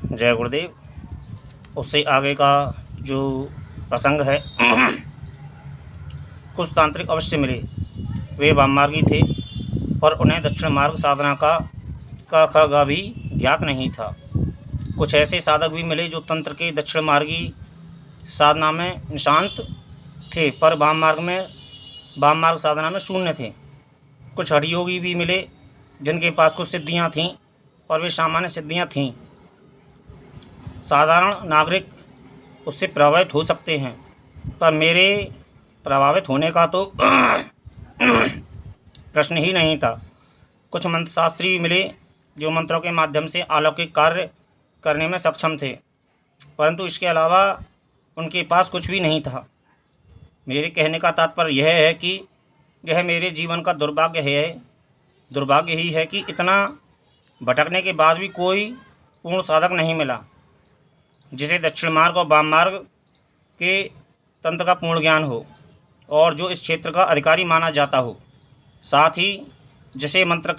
जय गुरुदेव। उससे आगे का जो प्रसंग है कुछ तांत्रिक अवश्य मिले, वे वाममार्गी थे, पर उन्हें दक्षिण मार्ग साधना का ख ग भी ज्ञात नहीं था। कुछ ऐसे साधक भी मिले जो तंत्र के दक्षिण मार्गी साधना में निशांत थे, पर वाम मार्ग साधना में शून्य थे। कुछ हठयोगी भी मिले जिनके पास कुछ सिद्धियां थीं, पर वे सामान्य सिद्धियां थीं। साधारण नागरिक उससे प्रभावित हो सकते हैं, पर मेरे प्रभावित होने का तो प्रश्न ही नहीं था। कुछ मंत्रशास्त्री भी मिले जो मंत्रों के माध्यम से अलौकिक कार्य करने में सक्षम थे, परंतु इसके अलावा उनके पास कुछ भी नहीं था। मेरे कहने का तात्पर्य यह है कि यह मेरे जीवन का दुर्भाग्य ही है कि इतना भटकने के बाद भी कोई पूर्ण साधक नहीं मिला जिसे दक्षिण मार्ग और वाम मार्ग के तंत्र का पूर्ण ज्ञान हो और जो इस क्षेत्र का अधिकारी माना जाता हो, साथ ही जिसे मंत्र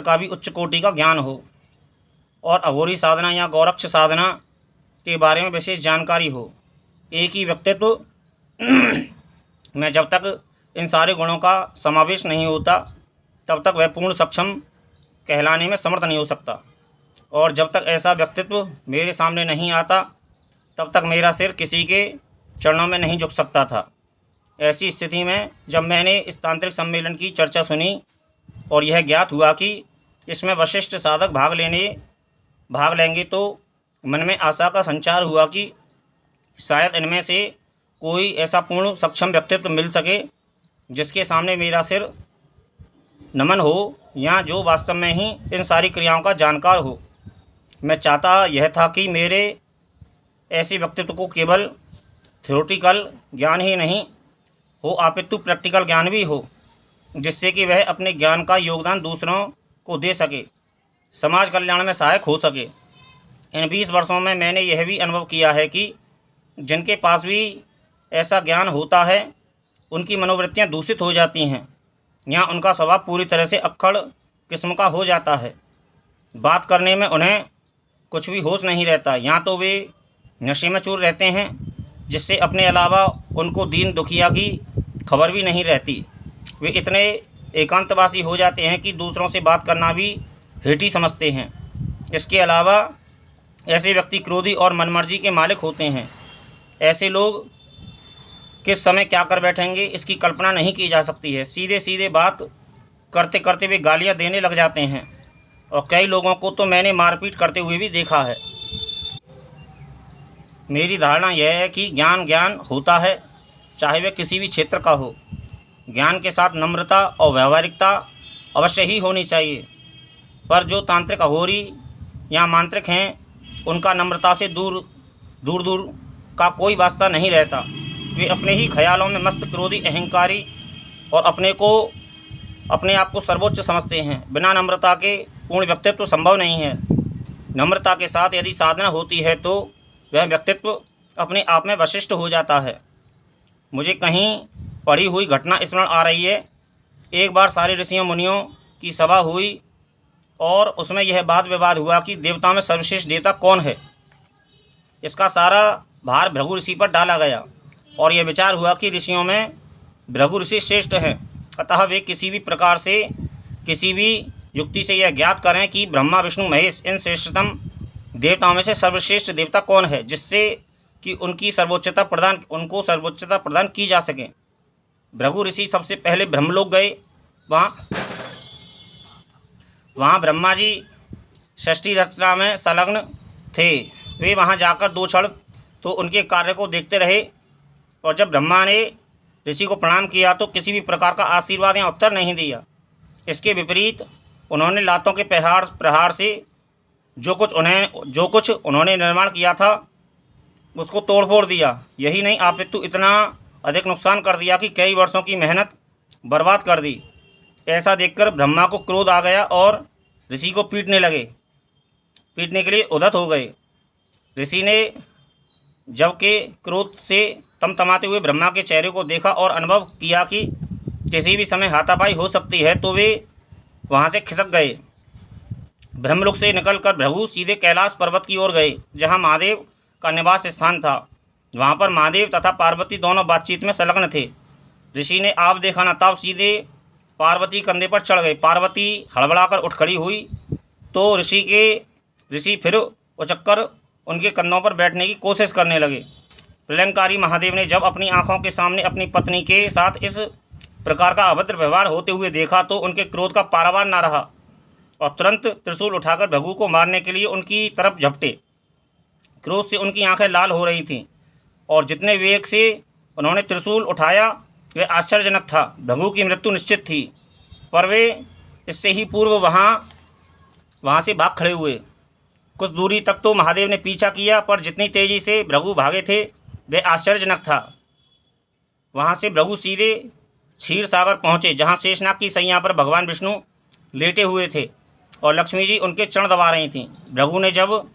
का भी उच्च कोटि का ज्ञान हो और अघोरी साधना या गौरक्ष साधना के बारे में विशेष जानकारी हो। एक ही व्यक्तित्व में जब तक इन सारे गुणों का समावेश नहीं होता, तब तक वह पूर्ण सक्षम कहलाने में समर्थ नहीं हो सकता, और जब तक ऐसा व्यक्तित्व मेरे सामने नहीं आता, तब तक मेरा सिर किसी के चरणों में नहीं झुक सकता था। ऐसी स्थिति में जब मैंने इस तांत्रिक सम्मेलन की चर्चा सुनी और यह ज्ञात हुआ कि इसमें वशिष्ठ साधक भाग लेंगे, तो मन में आशा का संचार हुआ कि शायद इनमें से कोई ऐसा पूर्ण सक्षम व्यक्तित्व मिल सके जिसके सामने मेरा सिर नमन हो, या जो वास्तव में ही इन सारी क्रियाओं का जानकार हो। मैं चाहता यह था कि मेरे ऐसे व्यक्तित्व को केवल थ्योरेटिकल ज्ञान ही नहीं हो, अपितु प्रैक्टिकल ज्ञान भी हो, जिससे कि वह अपने ज्ञान का योगदान दूसरों को दे सके, समाज कल्याण में सहायक हो सके। इन 20 वर्षों में मैंने यह भी अनुभव किया है कि जिनके पास भी ऐसा ज्ञान होता है, उनकी मनोवृत्तियाँ दूषित हो जाती हैं या उनका स्वभाव पूरी तरह से अक्खड़ किस्म का हो जाता है। बात करने में उन्हें कुछ भी होश नहीं रहता, या तो वे नशे में चूर रहते हैं, जिससे अपने अलावा उनको दीन दुखिया की खबर भी नहीं रहती। वे इतने एकांतवासी हो जाते हैं कि दूसरों से बात करना भी हेठी समझते हैं। इसके अलावा ऐसे व्यक्ति क्रोधी और मनमर्जी के मालिक होते हैं। ऐसे लोग किस समय क्या कर बैठेंगे, इसकी कल्पना नहीं की जा सकती है। सीधे सीधे बात करते करते वे गालियां देने लग जाते हैं, और कई लोगों को तो मैंने मारपीट करते हुए भी देखा है। मेरी धारणा यह है कि ज्ञान होता है, चाहे वह किसी भी क्षेत्र का हो। ज्ञान के साथ नम्रता और व्यावहारिकता अवश्य ही होनी चाहिए, पर जो तांत्रिक अघोरी या मांत्रिक हैं, उनका नम्रता से दूर का कोई वास्ता नहीं रहता। वे अपने ही ख्यालों में मस्त, क्रोधी, अहंकारी और अपने आप को सर्वोच्च समझते हैं। बिना नम्रता के पूर्ण व्यक्तित्व संभव नहीं है। नम्रता के साथ यदि साधना होती है तो वह व्यक्तित्व अपने आप में वशिष्ठ हो जाता है। मुझे कहीं पढ़ी हुई घटना स्मरण आ रही है। एक बार सारे ऋषियों मुनियों की सभा हुई और उसमें यह वाद विवाद हुआ कि देवताओं में सर्वश्रेष्ठ देवता कौन है। इसका सारा भार भृगु ऋषि पर डाला गया और यह विचार हुआ कि ऋषियों में भृगु ऋषि श्रेष्ठ हैं। अतः वे किसी भी प्रकार से, किसी भी युक्ति से यह ज्ञात करें कि ब्रह्मा, विष्णु, महेश इन श्रेष्ठतम देवताओं में से सर्वश्रेष्ठ देवता कौन है, जिससे कि उनको सर्वोच्चता प्रदान की जा सके। भृगु ऋषि सबसे पहले ब्रह्मलोक गए। वहाँ ब्रह्मा जी सृष्टि रचना में संलग्न थे। वे वहाँ जाकर 2 क्षण तो उनके कार्य को देखते रहे, और जब ब्रह्मा ने ऋषि को प्रणाम किया तो किसी भी प्रकार का आशीर्वाद या उत्तर नहीं दिया। इसके विपरीत उन्होंने लातों के प्रहार से जो कुछ उन्होंने निर्माण किया था उसको तोड़-फोड़ दिया। यही नहीं, अपितु इतना अधिक नुकसान कर दिया कि कई वर्षों की मेहनत बर्बाद कर दी। ऐसा देखकर ब्रह्मा को क्रोध आ गया और ऋषि को पीटने के लिए उद्धत हो गए। ऋषि ने जबकि क्रोध से तमतमाते हुए ब्रह्मा के चेहरे को देखा और अनुभव किया कि किसी भी समय हाथापाई हो सकती है, तो वे वहाँ से खिसक गए। ब्रह्मलोक से निकलकर भृगु सीधे कैलाश पर्वत की ओर गए, जहाँ महादेव का निवास स्थान था। वहाँ पर महादेव तथा पार्वती दोनों बातचीत में संलग्न थे। ऋषि ने आप देखा न तब सीधे पार्वती कंधे पर चढ़ गए। पार्वती हड़बड़ाकर उठ खड़ी हुई तो ऋषि फिर उचक्कर उनके कंधों पर बैठने की कोशिश करने लगे। प्रलयंकारी महादेव ने जब अपनी आंखों के सामने अपनी पत्नी के साथ इस प्रकार का अभद्र व्यवहार होते हुए देखा तो उनके क्रोध का पारावार न रहा और तुरंत त्रिशूल उठाकर भृगु को मारने के लिए उनकी तरफ झपटे। क्रोध से उनकी आंखें लाल हो रही थीं और जितने वेग से उन्होंने त्रिशूल उठाया वह आश्चर्यजनक था। भृगु की मृत्यु निश्चित थी, पर वे इससे ही पूर्व वहाँ से भाग खड़े हुए। कुछ दूरी तक तो महादेव ने पीछा किया, पर जितनी तेज़ी से भृगु भागे थे वह आश्चर्यजनक था। वहाँ से भृगु सीधे क्षीर सागर पहुँचे, जहाँ शेषनाग की सैया पर भगवान विष्णु लेटे हुए थे और लक्ष्मी जी उनके चरण दबा रही थीं। भृगु ने जब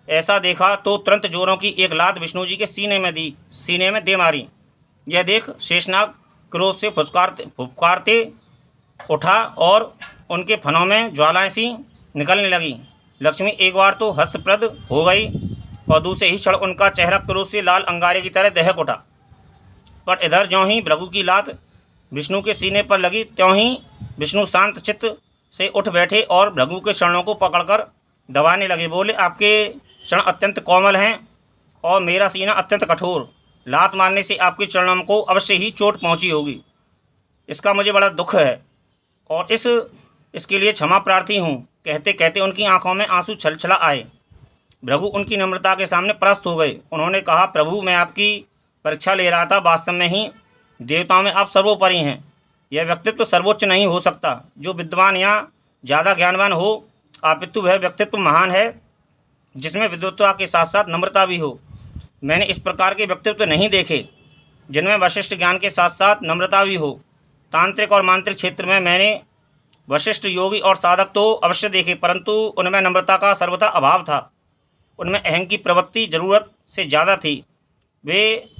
ऐसा देखा तो तुरंत जोरों की एक लात विष्णु जी के सीने में दे मारी। यह देख शेषनाग क्रोध से फुफकारते उठा और उनके फनों में ज्वालाएं सी निकलने लगी। लक्ष्मी एक बार तो हस्तप्रद हो गई और दूसरे ही क्षण उनका चेहरा क्रोध से लाल अंगारे की तरह दहक उठा। पर इधर ज्यों ही भृगु की लात विष्णु के सीने पर लगी त्यों ही विष्णु शांत चित्त से उठ बैठे और भृगु के चरणों को पकड़कर दबाने लगे। बोले, आपके चरण अत्यंत कोमल हैं और मेरा सीना अत्यंत कठोर। लात मारने से आपके चरणों को अवश्य ही चोट पहुंची होगी। इसका मुझे बड़ा दुख है और इसके लिए क्षमा प्रार्थी हूँ। कहते कहते उनकी आंखों में आंसू छलछला आए। भृगु उनकी नम्रता के सामने परास्त हो गए। उन्होंने कहा, प्रभु, मैं आपकी परीक्षा ले रहा था। वास्तव में ही देवताओं में आप सर्वोपरि हैं। यह व्यक्तित्व सर्वोच्च नहीं हो सकता जो विद्वान या ज़्यादा ज्ञानवान हो, अपितु वह व्यक्तित्व महान है जिसमें विद्वत्ता के साथ साथ नम्रता भी हो। मैंने इस प्रकार के व्यक्तित्व नहीं देखे जिनमें वशिष्ठ ज्ञान के साथ साथ नम्रता भी हो। तांत्रिक और मांत्रिक क्षेत्र में मैंने वशिष्ठ योगी और साधक तो अवश्य देखे, परंतु उनमें नम्रता का सर्वथा अभाव था। उनमें अहं की प्रवृत्ति जरूरत से ज़्यादा थी। वे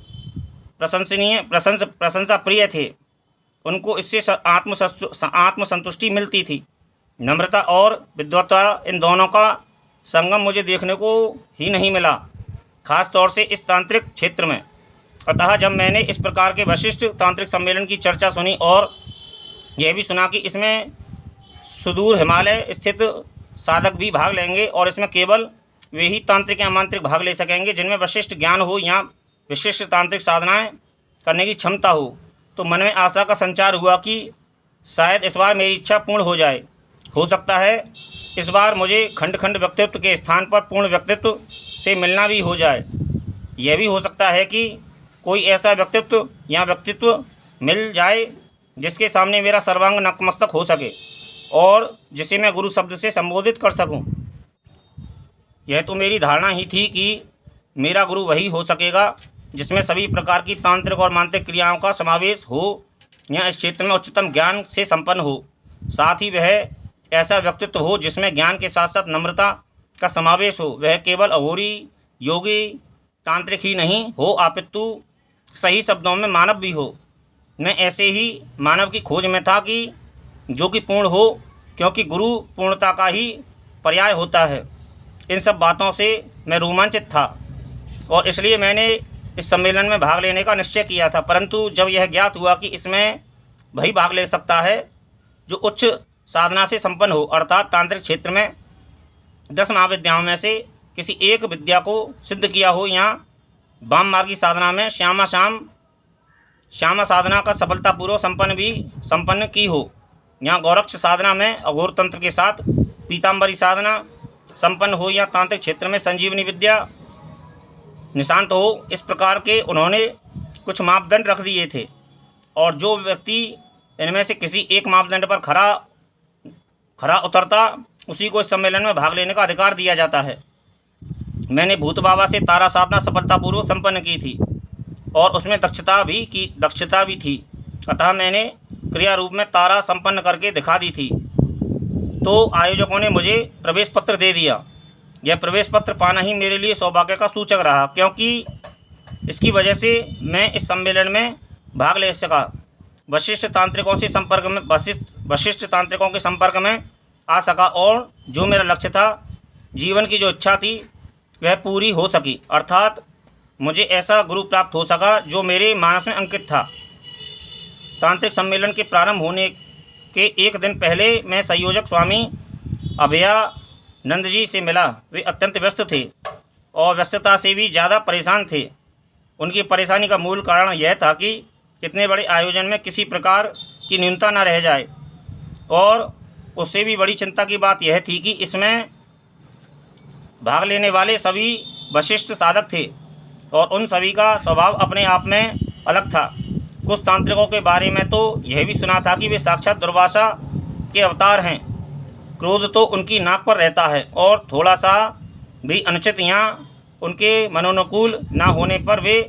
प्रशंसा प्रिय थे। उनको इससे आत्मसंतुष्टि मिलती थी। नम्रता और विद्वत्ता, इन दोनों का संगम मुझे देखने को ही नहीं मिला, खास तौर से इस तांत्रिक क्षेत्र में। अतः जब मैंने इस प्रकार के वशिष्ठ तांत्रिक सम्मेलन की चर्चा सुनी और यह भी सुना कि इसमें सुदूर हिमालय स्थित साधक भी भाग लेंगे और इसमें केवल वे ही तांत्रिक या मांत्रिक भाग ले सकेंगे जिनमें विशिष्ट ज्ञान हो या विशिष्ट तांत्रिक साधनाएं करने की क्षमता हो, तो मन में आशा का संचार हुआ कि शायद इस बार मेरी इच्छा पूर्ण हो जाए। हो सकता है इस बार मुझे खंड खंड व्यक्तित्व के स्थान पर पूर्ण व्यक्तित्व से मिलना भी हो जाए। यह भी हो सकता है कि कोई ऐसा व्यक्तित्व मिल जाए जिसके सामने मेरा सर्वांग नतमस्तक हो सके और जिसे मैं गुरु शब्द से संबोधित कर सकूं। यह तो मेरी धारणा ही थी कि मेरा गुरु वही हो सकेगा जिसमें सभी प्रकार की तांत्रिक और मांत्रिक क्रियाओं का समावेश हो या इस क्षेत्र में उच्चतम ज्ञान से संपन्न हो। साथ ही वह ऐसा व्यक्तित्व हो जिसमें ज्ञान के साथ साथ नम्रता का समावेश हो। वह केवल अघोरी योगी तांत्रिक ही नहीं हो, अपितु सही शब्दों में मानव भी हो। मैं ऐसे ही मानव की खोज में था कि जो कि पूर्ण हो, क्योंकि गुरु पूर्णता का ही पर्याय होता है। इन सब बातों से मैं रोमांचित था और इसलिए मैंने इस सम्मेलन में भाग लेने का निश्चय किया था। परंतु जब यह ज्ञात हुआ कि इसमें वही भाग ले सकता है जो उच्च साधना से संपन्न हो, अर्थात तांत्रिक क्षेत्र में 10 महाविद्याओं में से किसी एक विद्या को सिद्ध किया हो या वाम मार्गी साधना में श्यामा साधना का सफलतापूर्वक संपन्न की हो, या गौरक्ष साधना में अघोर तंत्र के साथ पीताम्बरी साधना संपन्न हो, या तांत्रिक क्षेत्र में संजीवनी विद्या निशांत हो। इस प्रकार के उन्होंने कुछ मापदंड रख दिए थे और जो व्यक्ति इनमें से किसी एक मापदंड पर खरा उतरता उसी को इस सम्मेलन में भाग लेने का अधिकार दिया जाता है। मैंने भूत बाबा से तारा साधना सफलतापूर्वक संपन्न की थी और उसमें दक्षता भी थी। अतः मैंने क्रिया रूप में तारा संपन्न करके दिखा दी थी। तो आयोजकों ने मुझे प्रवेश पत्र दे दिया। यह प्रवेश पत्र पाना ही मेरे लिए सौभाग्य का सूचक रहा, क्योंकि इसकी वजह से मैं इस सम्मेलन में भाग ले सका। वशिष्ठ तांत्रिकों के संपर्क में आ सका और जो मेरा लक्ष्य था, जीवन की जो इच्छा थी, वह पूरी हो सकी। अर्थात मुझे ऐसा गुरु प्राप्त हो सका जो मेरे मानस में अंकित था। तांत्रिक सम्मेलन के प्रारंभ होने के एक दिन पहले मैं संयोजक स्वामी अभयानंद जी से मिला। वे अत्यंत व्यस्त थे और व्यस्तता से भी ज़्यादा परेशान थे। उनकी परेशानी का मूल कारण यह था कि इतने बड़े आयोजन में किसी प्रकार की न्यूनता न रह जाए, और उससे भी बड़ी चिंता की बात यह थी कि इसमें भाग लेने वाले सभी वशिष्ठ साधक थे और उन सभी का स्वभाव अपने आप में अलग था। कुछ तांत्रिकों के बारे में तो यह भी सुना था कि वे साक्षात दुर्वासा के अवतार हैं। क्रोध तो उनकी नाक पर रहता है और थोड़ा सा भी अनुचित या उनके मनोनुकूल ना होने पर वे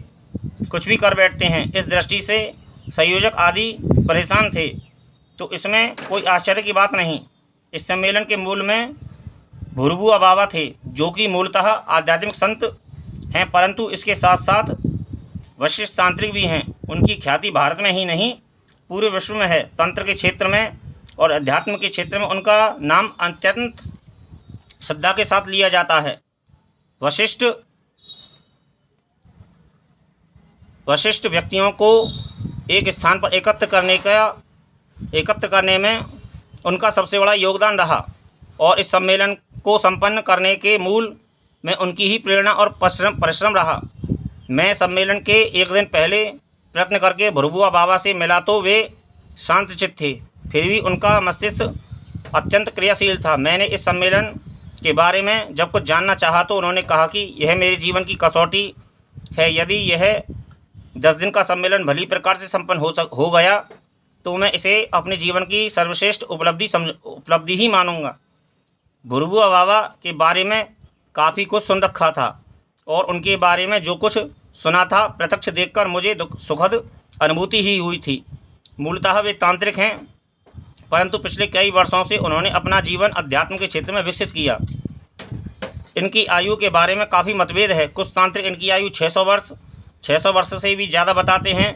कुछ भी कर बैठते हैं। इस दृष्टि से संयोजक आदि परेशान थे, तो इसमें कोई आश्चर्य की बात नहीं। इस सम्मेलन के मूल में भुरभुआ बाबा थे, जो कि मूलतः आध्यात्मिक संत हैं, परंतु इसके साथ साथ वशिष्ठ तांत्रिक भी हैं। उनकी ख्याति भारत में ही नहीं, पूरे विश्व में है। तंत्र के क्षेत्र में और अध्यात्म के क्षेत्र में उनका नाम अत्यंत श्रद्धा के साथ लिया जाता है। वशिष्ठ व्यक्तियों को एक स्थान पर एकत्र करने में उनका सबसे बड़ा योगदान रहा, और इस सम्मेलन को संपन्न करने के मूल में उनकी ही प्रेरणा और परिश्रम रहा। मैं सम्मेलन के एक दिन पहले प्रयत्न करके भुरभुआ बाबा से मिला तो वे शांतचित्त थे, फिर भी उनका मस्तिष्क अत्यंत क्रियाशील था। मैंने इस सम्मेलन के बारे में जब कुछ जानना चाहा तो उन्होंने कहा कि यह मेरे जीवन की कसौटी है। यदि यह 10 दिन का सम्मेलन भली प्रकार से संपन्न हो गया तो मैं इसे अपने जीवन की सर्वश्रेष्ठ उपलब्धि ही मानूंगा। भुरभुआ बाबा के बारे में काफ़ी कुछ सुन रखा था और उनके बारे में जो कुछ सुना था, प्रत्यक्ष देखकर मुझे सुखद अनुभूति ही हुई थी। मूलतः वे तांत्रिक हैं, परंतु पिछले कई वर्षों से उन्होंने अपना जीवन अध्यात्म के क्षेत्र में विकसित किया। इनकी आयु के बारे में काफ़ी मतभेद है। कुछ तांत्रिक इनकी आयु 600 वर्ष से भी ज़्यादा बताते हैं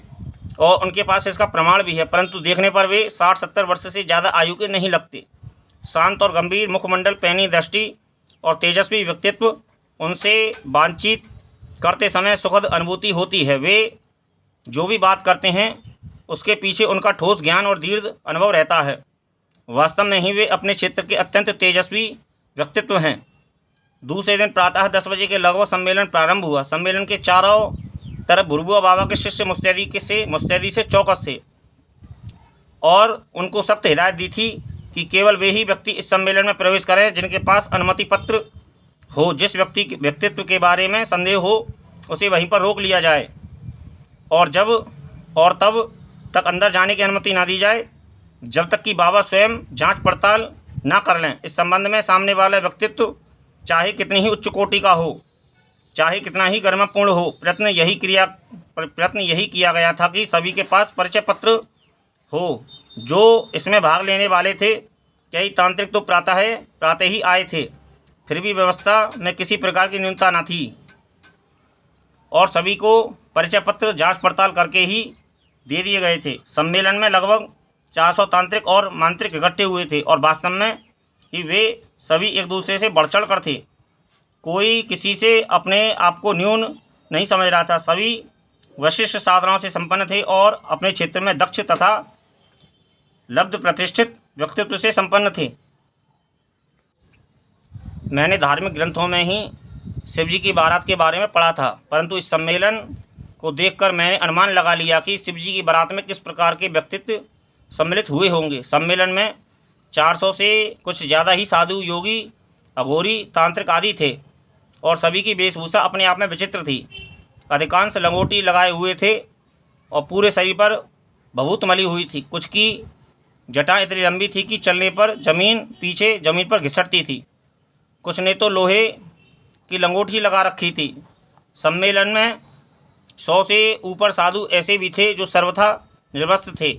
और उनके पास इसका प्रमाण भी है, परंतु देखने पर वे 60-70 वर्ष से ज़्यादा आयु के नहीं लगते। शांत और गंभीर मुखमंडल, पैनी दृष्टि और तेजस्वी व्यक्तित्व, उनसे बातचीत करते समय सुखद अनुभूति होती है। वे जो भी बात करते हैं उसके पीछे उनका ठोस ज्ञान और दृढ़ अनुभव रहता है। वास्तव में ही वे अपने क्षेत्र के अत्यंत तेजस्वी व्यक्तित्व हैं। दूसरे दिन प्रातः 10 बजे के लगभग सम्मेलन प्रारंभ हुआ। सम्मेलन के चारों तरफ भुरभुआ बाबा के शिष्य मुस्तैदी से चौकस थे और उनको सख्त हिदायत दी थी कि केवल वे ही व्यक्ति इस सम्मेलन में प्रवेश करें जिनके पास अनुमति पत्र हो। जिस व्यक्तित्व के बारे में संदेह हो उसे वहीं पर रोक लिया जाए और तब तक अंदर जाने की अनुमति ना दी जाए जब तक कि बाबा स्वयं जांच पड़ताल ना कर लें। इस संबंध में सामने वाला व्यक्तित्व चाहे कितनी ही उच्च कोटि का हो, चाहे कितना ही गरिमापूर्ण हो, प्रयत्न यही किया गया था कि सभी के पास परिचय पत्र हो जो इसमें भाग लेने वाले थे। कई तांत्रिक तो प्रातः ही आए थे, फिर भी व्यवस्था में किसी प्रकार की न्यूनता न थी और सभी को परिचय पत्र जांच पड़ताल करके ही दे दिए गए थे। सम्मेलन में लगभग 400 तांत्रिक और मांत्रिक इकट्ठे हुए थे और वास्तव में ही वे सभी एक दूसरे से बढ़ चढ़ कर थे। कोई किसी से अपने आप को न्यून नहीं समझ रहा था। सभी विशिष्ट साधनाओं से संपन्न थे और अपने क्षेत्र में दक्ष तथा लब्ध प्रतिष्ठित व्यक्तित्व से संपन्न थे। मैंने धार्मिक ग्रंथों में ही शिवजी की बारात के बारे में पढ़ा था, परंतु इस सम्मेलन को देखकर मैंने अनुमान लगा लिया कि शिवजी की बारात में किस प्रकार के व्यक्तित्व सम्मिलित हुए होंगे। सम्मेलन में 400 से कुछ ज़्यादा ही साधु, योगी, अघोरी, तांत्रिक आदि थे और सभी की वेशभूषा अपने आप में विचित्र थी। अधिकांश लंगोटी लगाए हुए थे और पूरे शरीर पर भभूत मली हुई थी। कुछ की जटा इतनी लंबी थी कि चलने पर जमीन पर घिसटती थी। कुछ ने तो लोहे की लंगोटी लगा रखी थी। सम्मेलन में 100 से ऊपर साधु ऐसे भी थे जो सर्वथा निर्वस्त्र थे।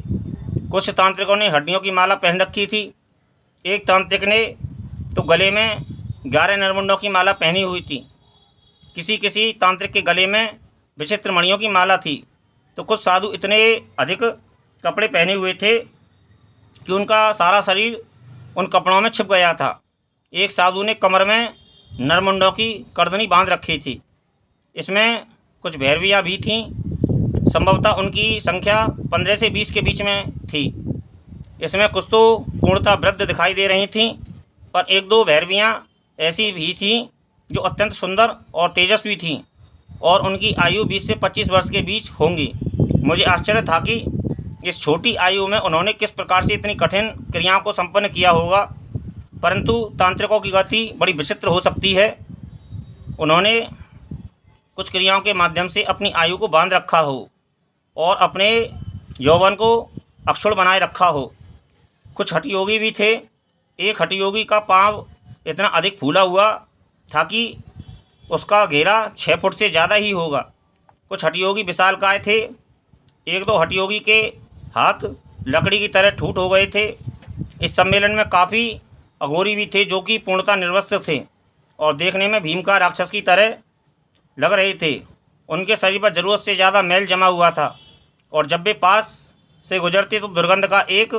कुछ तांत्रिकों ने हड्डियों की माला पहन रखी थी। एक तांत्रिक ने तो गले में 11 नरमुंडों की माला पहनी हुई थी। किसी तांत्रिक के गले में विचित्र मणियों की माला थी। तो कुछ साधु इतने अधिक कपड़े पहने हुए थे कि उनका सारा शरीर उन कपड़ों में छिप गया था। एक साधु ने कमर में नरमुंडों की करदनी बांध रखी थी। इसमें कुछ भैरवियाँ भी थीं। संभवतः उनकी संख्या 15 से 20 के बीच में थी। इसमें कुछ तो पूर्णतः वृद्ध दिखाई दे रही थीं, पर एक दो भैरवियाँ ऐसी भी थीं जो अत्यंत सुंदर और तेजस्वी थीं और उनकी आयु 20 से 25 वर्ष के बीच होंगी। मुझे आश्चर्य था कि इस छोटी आयु में उन्होंने किस प्रकार से इतनी कठिन क्रियाओं को संपन्न किया होगा, परंतु तांत्रिकों की गति बड़ी विचित्र हो सकती है। उन्होंने कुछ क्रियाओं के माध्यम से अपनी आयु को बांध रखा हो और अपने यौवन को अक्षुण्ण बनाए रखा हो। कुछ हठयोगी भी थे। एक हठयोगी का पाँव इतना अधिक फूला हुआ था कि उसका घेरा 6 फुट से ज़्यादा ही होगा। कुछ हठयोगी विशालकाय थे। एक दो हठयोगी के हाथ लकड़ी की तरह ठूट हो गए थे। इस सम्मेलन में काफ़ी अघोरी भी थे जो कि पूर्णतः निर्वस्त्र थे और देखने में भीम का राक्षस की तरह लग रहे थे। उनके शरीर पर ज़रूरत से ज़्यादा मैल जमा हुआ था और जब वे पास से गुजरते तो दुर्गंध का एक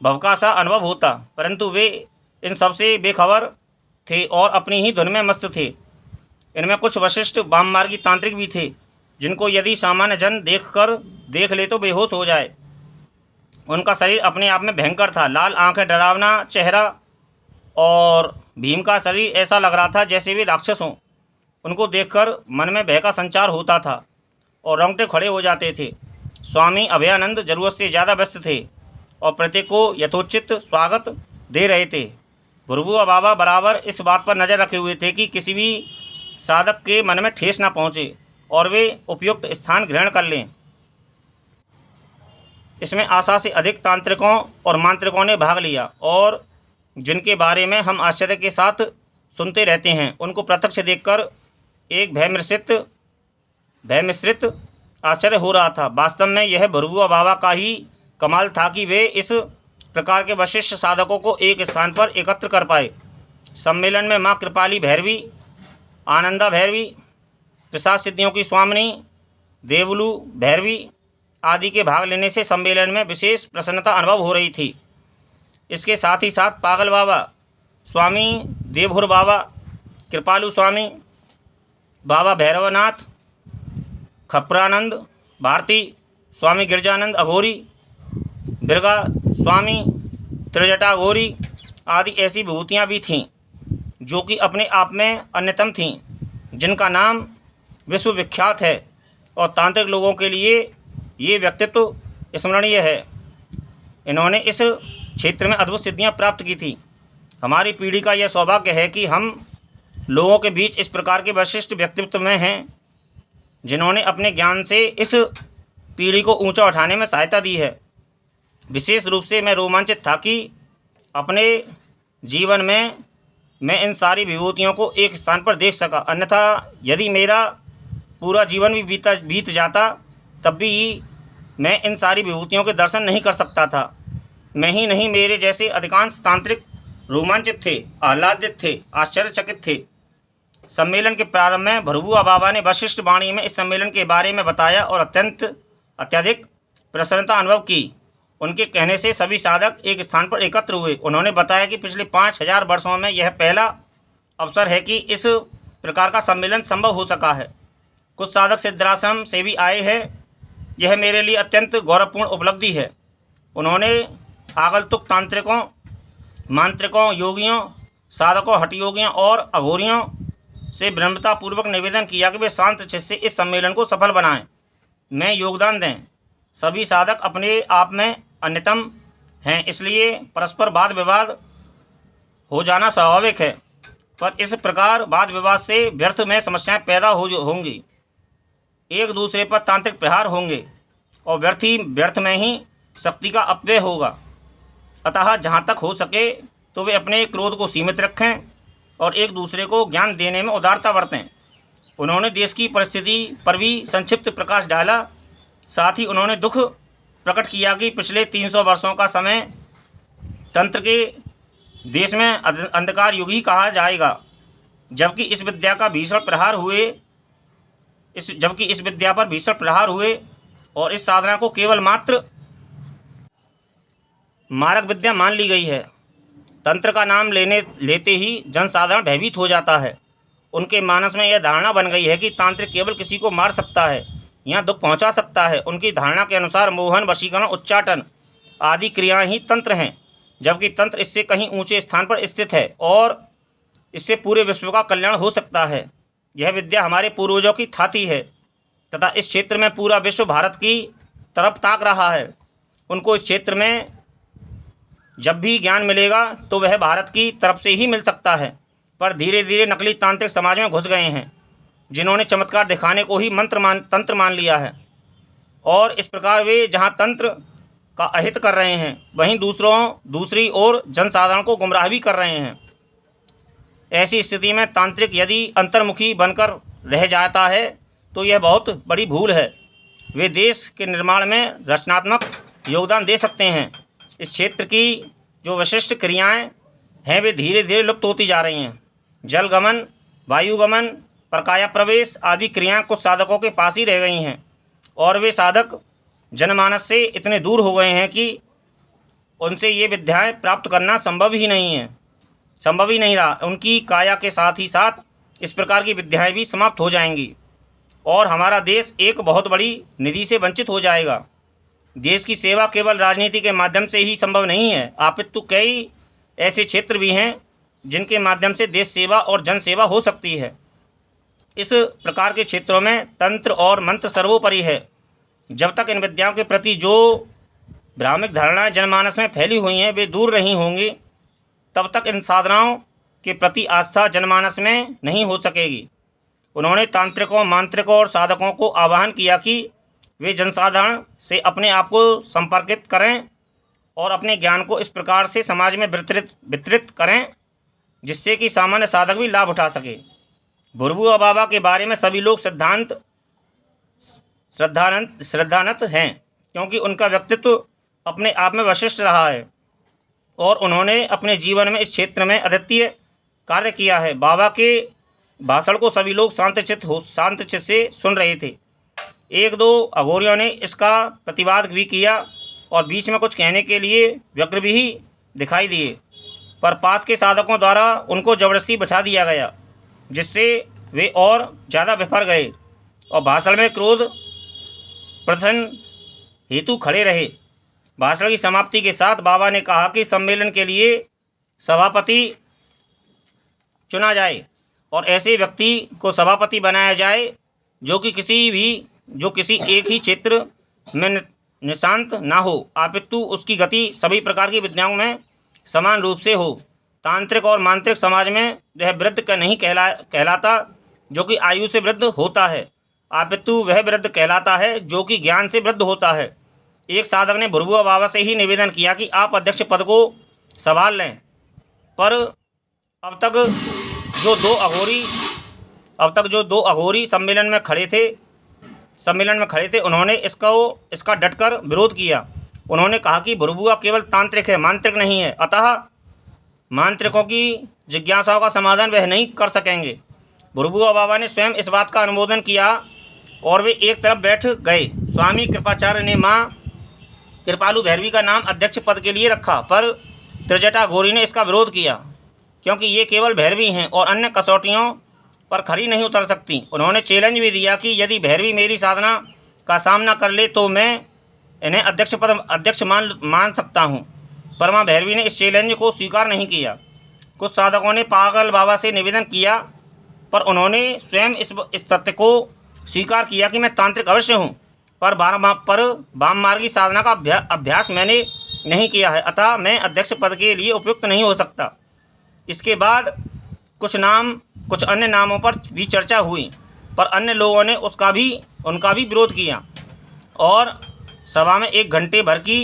भवका सा अनुभव होता, परंतु वे इन सब से बेखबर थे और अपनी ही धुन में मस्त थे। इनमें कुछ वशिष्ठ वाममार्गी तांत्रिक भी थे जिनको यदि सामान्य जन देख ले तो बेहोश हो जाए। उनका शरीर अपने आप में भयंकर था। लाल आंखें, डरावना चेहरा और भीम का शरीर ऐसा लग रहा था जैसे वे राक्षस हों। उनको देखकर मन में भय का संचार होता था और रोंगटे खड़े हो जाते थे। स्वामी अभयानंद जरूरत से ज़्यादा व्यस्त थे और प्रत्येक को यथोचित स्वागत दे रहे थे। भुरभुआ बाबा बराबर इस बात पर नज़र रखे हुए थे कि किसी भी साधक के मन में ठेस न पहुँचे और वे उपयुक्त स्थान ग्रहण कर लें। इसमें आशा से अधिक तांत्रिकों और मांत्रिकों ने भाग लिया और जिनके बारे में हम आश्चर्य के साथ सुनते रहते हैं, उनको प्रत्यक्ष देखकर एक भय मिश्रित आश्चर्य हो रहा था। वास्तव में यह भुरभुआ बाबा का ही कमाल था कि वे इस प्रकार के वशिष्ठ साधकों को एक स्थान पर एकत्र कर पाए। सम्मेलन में माँ कृपाली भैरवी, आनंदा भैरवी, पिशाच सिद्धियों की स्वामिनी देवलू भैरवी आदि के भाग लेने से सम्मेलन में विशेष प्रसन्नता अनुभव हो रही थी। इसके साथ ही साथ पागल बाबा, स्वामी देवहुर बाबा, कृपालु स्वामी, बाबा भैरवनाथ, खपरानंद भारती, स्वामी गिरजानंद अघोरी, बिरगा स्वामी, त्रिजटा घोरी आदि ऐसी विभूतियाँ भी थीं जो कि अपने आप में अन्यतम थीं, जिनका नाम विश्वविख्यात है और तांत्रिक लोगों के लिए ये व्यक्तित्व स्मरणीय है। इन्होंने इस क्षेत्र में अद्भुत सिद्धियाँ प्राप्त की थी। हमारी पीढ़ी का यह सौभाग्य है कि हम लोगों के बीच इस प्रकार के विशिष्ट व्यक्तित्व में हैं जिन्होंने अपने ज्ञान से इस पीढ़ी को ऊंचा उठाने में सहायता दी है। विशेष रूप से मैं रोमांचित था कि अपने जीवन में मैं इन सारी विभूतियों को एक स्थान पर देख सका, अन्यथा यदि मेरा पूरा जीवन भी बीत जाता तब भी मैं इन सारी विभूतियों के दर्शन नहीं कर सकता था। मैं ही नहीं, मेरे जैसे अधिकांश तांत्रिक रोमांचित थे, आह्लादित थे, आश्चर्यचकित थे। सम्मेलन के प्रारंभ में भुरभुआ बाबा ने वशिष्ठ वाणी में इस सम्मेलन के बारे में बताया और अत्यधिक प्रसन्नता अनुभव की। उनके कहने से सभी साधक एक स्थान पर एकत्र हुए। उन्होंने बताया कि पिछले 5000 वर्षों में यह पहला अवसर है कि इस प्रकार का सम्मेलन संभव हो सका है। कुछ साधक सिद्धाश्रम से भी आए हैं। यह मेरे लिए अत्यंत गौरवपूर्ण उपलब्धि है। उन्होंने आगंतुक तांत्रिकों, मांत्रिकों, योगियों, साधकों, हठयोगियों और अघोरियों से विनम्रतापूर्वक निवेदन किया कि वे शांत चित्त से इस सम्मेलन को सफल बनाएं, में योगदान दें। सभी साधक अपने आप में अन्यतम हैं, इसलिए परस्पर वाद विवाद हो जाना स्वाभाविक है, पर इस प्रकार वाद विवाद से व्यर्थ में समस्याएं पैदा होंगी। एक दूसरे पर तांत्रिक प्रहार होंगे और व्यर्थ में ही शक्ति का अपव्यय होगा। अतः जहाँ तक हो सके तो वे अपने क्रोध को सीमित रखें और एक दूसरे को ज्ञान देने में उदारता बरतें। उन्होंने देश की परिस्थिति पर भी संक्षिप्त प्रकाश डाला। साथ ही उन्होंने दुख प्रकट किया कि पिछले 300 वर्षों का समय तंत्र के देश में अंधकार युग ही कहा जाएगा, जबकि इस विद्या पर भीषण प्रहार हुए और इस साधना को केवल मात्र मारक विद्या मान ली गई है। तंत्र का नाम लेते ही जनसाधारण भयभीत हो जाता है। उनके मानस में यह धारणा बन गई है कि तांत्रिक केवल किसी को मार सकता है या दुख पहुंचा सकता है। उनकी धारणा के अनुसार मोहन, वशीकरण, उच्चाटन आदि क्रियाएं ही तंत्र हैं, जबकि तंत्र इससे कहीं ऊंचे स्थान पर स्थित है और इससे पूरे विश्व का कल्याण हो सकता है। यह विद्या हमारे पूर्वजों की थाती है तथा इस क्षेत्र में पूरा विश्व भारत की तरफ ताक रहा है। उनको इस क्षेत्र में जब भी ज्ञान मिलेगा तो वह भारत की तरफ से ही मिल सकता है। पर धीरे धीरे नकली तांत्रिक समाज में घुस गए हैं, जिन्होंने चमत्कार दिखाने को ही तंत्र मान लिया है और इस प्रकार वे जहां तंत्र का अहित कर रहे हैं, वहीं दूसरी ओर जनसाधारण को गुमराह भी कर रहे हैं। ऐसी स्थिति में तांत्रिक यदि अंतर्मुखी बनकर रह जाता है तो यह बहुत बड़ी भूल है। वे देश के निर्माण में रचनात्मक योगदान दे सकते हैं। इस क्षेत्र की जो विशिष्ट क्रियाएं हैं वे धीरे धीरे लुप्त होती जा रही हैं। जलगमन, वायुगमन, प्रकाया प्रवेश आदि क्रियाएं कुछ साधकों के पास ही रह गई हैं और वे साधक जनमानस से इतने दूर हो गए हैं कि उनसे ये विद्याएं प्राप्त करना संभव ही नहीं रहा। उनकी काया के साथ ही साथ इस प्रकार की विद्याएं भी समाप्त हो जाएंगी और हमारा देश एक बहुत बड़ी निधि से वंचित हो जाएगा। देश की सेवा केवल राजनीति के माध्यम से ही संभव नहीं है, अपितु कई ऐसे क्षेत्र भी हैं जिनके माध्यम से देश सेवा और जन सेवा हो सकती है। इस प्रकार के क्षेत्रों में तंत्र और मंत्र सर्वोपरि है। जब तक इन विद्याओं के प्रति जो भ्रामक धारणाएं जनमानस में फैली हुई हैं वे दूर नहीं होंगी, तब तक इन साधनाओं के प्रति आस्था जनमानस में नहीं हो सकेगी। उन्होंने तांत्रिकों, मांत्रिकों और साधकों को आह्वान किया कि वे जनसाधारण से अपने आप को संपर्कित करें और अपने ज्ञान को इस प्रकार से समाज में वितरित करें जिससे कि सामान्य साधक भी लाभ उठा सके। भुरभुआ बाबा के बारे में सभी लोग श्रद्धानंत हैं, क्योंकि उनका व्यक्तित्व अपने आप में विशिष्ट रहा है और उन्होंने अपने जीवन में इस क्षेत्र में अद्वितीय कार्य किया है। बाबा के भाषण को सभी लोग शांतचित्त से सुन रहे थे। एक दो अघोरियों ने इसका प्रतिवाद भी किया और बीच में कुछ कहने के लिए व्यग्र भी दिखाई दिए, पर पास के साधकों द्वारा उनको जबरदस्ती बैठा दिया गया, जिससे वे और ज़्यादा विफर गए और भाषण में क्रोध प्रदर्शन हेतु खड़े रहे। भाषण की समाप्ति के साथ बाबा ने कहा कि सम्मेलन के लिए सभापति चुना जाए और ऐसे व्यक्ति को सभापति बनाया जाए जो किसी एक ही क्षेत्र में निशांत ना हो, अपितु उसकी गति सभी प्रकार की विद्याओं में समान रूप से हो। तांत्रिक और मांत्रिक समाज में वह वृद्ध का नहीं कहलाता जो कि आयु से वृद्ध होता है, अपितु वह वृद्ध कहलाता है जो कि ज्ञान से वृद्ध होता है। एक साधक ने भुरभुआ बाबा से ही निवेदन किया कि आप अध्यक्ष पद को संभाल लें, पर अब तक जो दो अघोरी सम्मेलन में खड़े थे उन्होंने इसका डटकर विरोध किया। उन्होंने कहा कि भुरभुआ केवल तांत्रिक है, मांत्रिक नहीं है, अतः मांत्रिकों की जिज्ञासाओं का समाधान वह नहीं कर सकेंगे। भुरभुआ बाबा ने स्वयं इस बात का अनुमोदन किया और वे एक तरफ बैठ गए। स्वामी कृपाचार्य ने माँ कृपालु भैरवी का नाम अध्यक्ष पद के लिए रखा, पर त्रिजटा घोरी ने इसका विरोध किया क्योंकि ये केवल भैरवी हैं और अन्य कसौटियों पर खरी नहीं उतर सकती। उन्होंने चैलेंज भी दिया कि यदि भैरवी मेरी साधना का सामना कर ले तो मैं इन्हें अध्यक्ष मान सकता हूँ, पर माँ भैरवी ने इस चैलेंज को स्वीकार नहीं किया। कुछ साधकों ने पागल बाबा से निवेदन किया, पर उन्होंने स्वयं इस तथ्य को स्वीकार किया कि मैं तांत्रिक अवश्य हूँ, पर वाम मार्गी साधना का अभ्यास मैंने नहीं किया है, अतः मैं अध्यक्ष पद के लिए उपयुक्त नहीं हो सकता। इसके बाद कुछ अन्य नामों पर भी चर्चा हुई, पर अन्य लोगों ने उनका भी विरोध किया और सभा में 1 घंटे भर की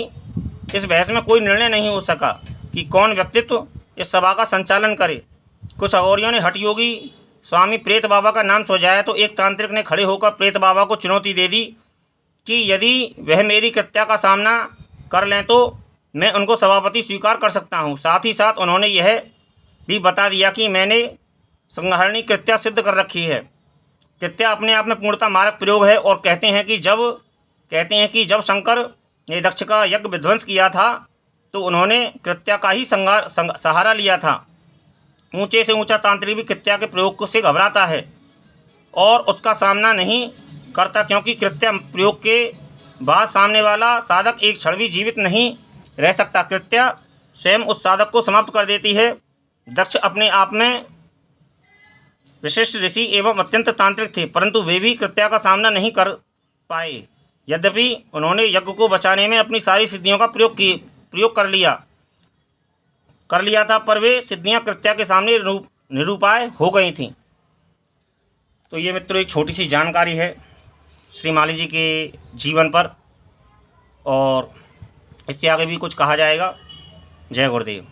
इस बहस में कोई निर्णय नहीं हो सका कि कौन व्यक्तित्व इस सभा का संचालन करे। कुछ अघोरियों ने हठयोगी स्वामी प्रेत बाबा का नाम सुझाया तो एक तांत्रिक ने खड़े होकर प्रेत बाबा को चुनौती दे दी कि यदि वह मेरी कृत्या का सामना कर लें तो मैं उनको सभापति स्वीकार कर सकता हूँ। साथ ही साथ उन्होंने यह भी बता दिया कि मैंने संहरणी कृत्या सिद्ध कर रखी है। कृत्या अपने आप में पूर्णतः मारक प्रयोग है और कहते हैं कि जब शंकर ने दक्ष का यज्ञ विध्वंस किया था तो उन्होंने कृत्या का ही सहारा लिया था। ऊंचे से ऊंचा तांत्रिक भी कृत्या के प्रयोग से घबराता है और उसका सामना नहीं करता, क्योंकि कृत्या प्रयोग के बाद सामने वाला साधक एक क्षण भी जीवित नहीं रह सकता। कृत्या स्वयं उस साधक को समाप्त कर देती है। दक्ष अपने आप में विशिष्ट ऋषि एवं अत्यंत तांत्रिक थे, परंतु वे भी कृत्या का सामना नहीं कर पाए। यद्यपि उन्होंने यज्ञ को बचाने में अपनी सारी सिद्धियों का प्रयोग कर लिया था, पर वे सिद्धियां कृत्या के सामने निरुपाय हो गई थीं। तो ये मित्रों एक छोटी सी जानकारी है श्री माली जी के जीवन पर, और इससे आगे भी कुछ कहा जाएगा। जय गुरुदेव।